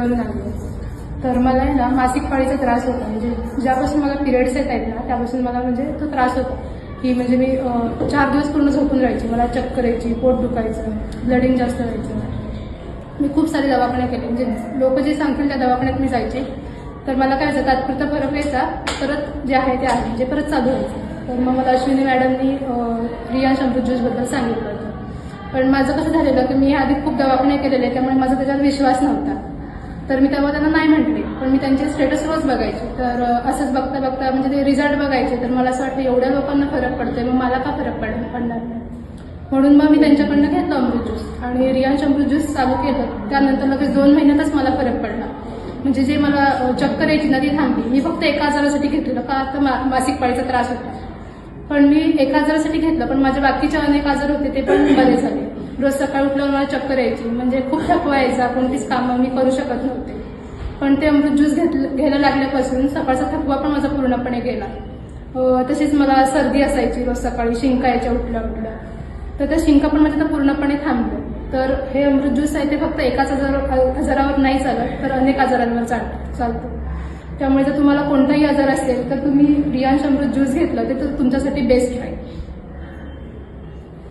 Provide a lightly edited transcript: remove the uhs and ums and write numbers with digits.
लागले. तर मला आहे ना मासिक पाळीचा त्रास होता. म्हणजे ज्यापासून मला पिरियड्स येत आहेत ना त्यापासून मला म्हणजे तो त्रास होता की म्हणजे मी 4 दिवस पूर्ण झोपून राहायची. मला चक्कर यायची, पोट दुखायचं, ब्लडिंग जास्त व्हायचं. मी खूप सारे दवाखाने केले. म्हणजे लोक जे सांगतील त्या दवाखान्यात मी जायचे. तर मला काय व्हायचं, तात्पुरता फरक व्हायचा, परत जे आहे ते आहे म्हणजे परत चालू व्हायचं. तर मग मला अश्विनी मॅडमनी रियांश अमृत ज्यूसबद्दल सांगितलं होतं. पण माझं कसं झालेलं की मी आधी खूप दवाखाने केलेले, त्यामुळे माझा त्याच्यावर विश्वास नव्हता. तर मी तेव्हा त्यांना नाही म्हटले, पण मी त्यांचे स्टेटस रोज बघायचे. तर असंच बघता बघता म्हणजे ते रिझल्ट बघायचे. तर मला असं वाटतं एवढ्या लोकांना फरक पडतोय, मग मला का फरक पडणार नाही. म्हणून मग मी त्यांच्याकडनं घेतलं अमृत ज्यूस आणि रियांश अमृत ज्यूस चालू केलं. त्यानंतर लगेच 2 महिन्यातच मला फरक पडला. म्हणजे जे मला चक्कर यायची ना ती थांबली. मी फक्त 1 आजारासाठी घेतलेलं का तर मासिक पाळीचा त्रास होता. पण मी 1 आजारासाठी घेतलं, पण माझे बाकीचे अनेक आजार होते ते पण बरे झाले. रोज सकाळी उठल्यावर मला चक्कर यायची, म्हणजे खूप थकवा यायचा, कोणतीच कामं मी करू शकत नव्हते. पण ते अमृत ज्यूस घ्यायला लागल्यापासून सकाळचा थकवा पण माझा पूर्णपणे गेला. तशीच मला सर्दी असायची रोज सकाळी, शिंका यायच्या उठल्या उठल्या. तर त्या शिंका पण माझ्या पूर्णपणे थांबल्या. तर हे अमृत ज्यूस आहे ते फक्त 1 आजारावर नाही चालत, तर अनेक आजारांवर चालतं. त्यामुळे जर तुम्हाला कोणताही आजार असेल तर तुम्ही रियांश अमृत ज्यूस घेतलं ते तर तुमच्यासाठी बेस्ट राहील.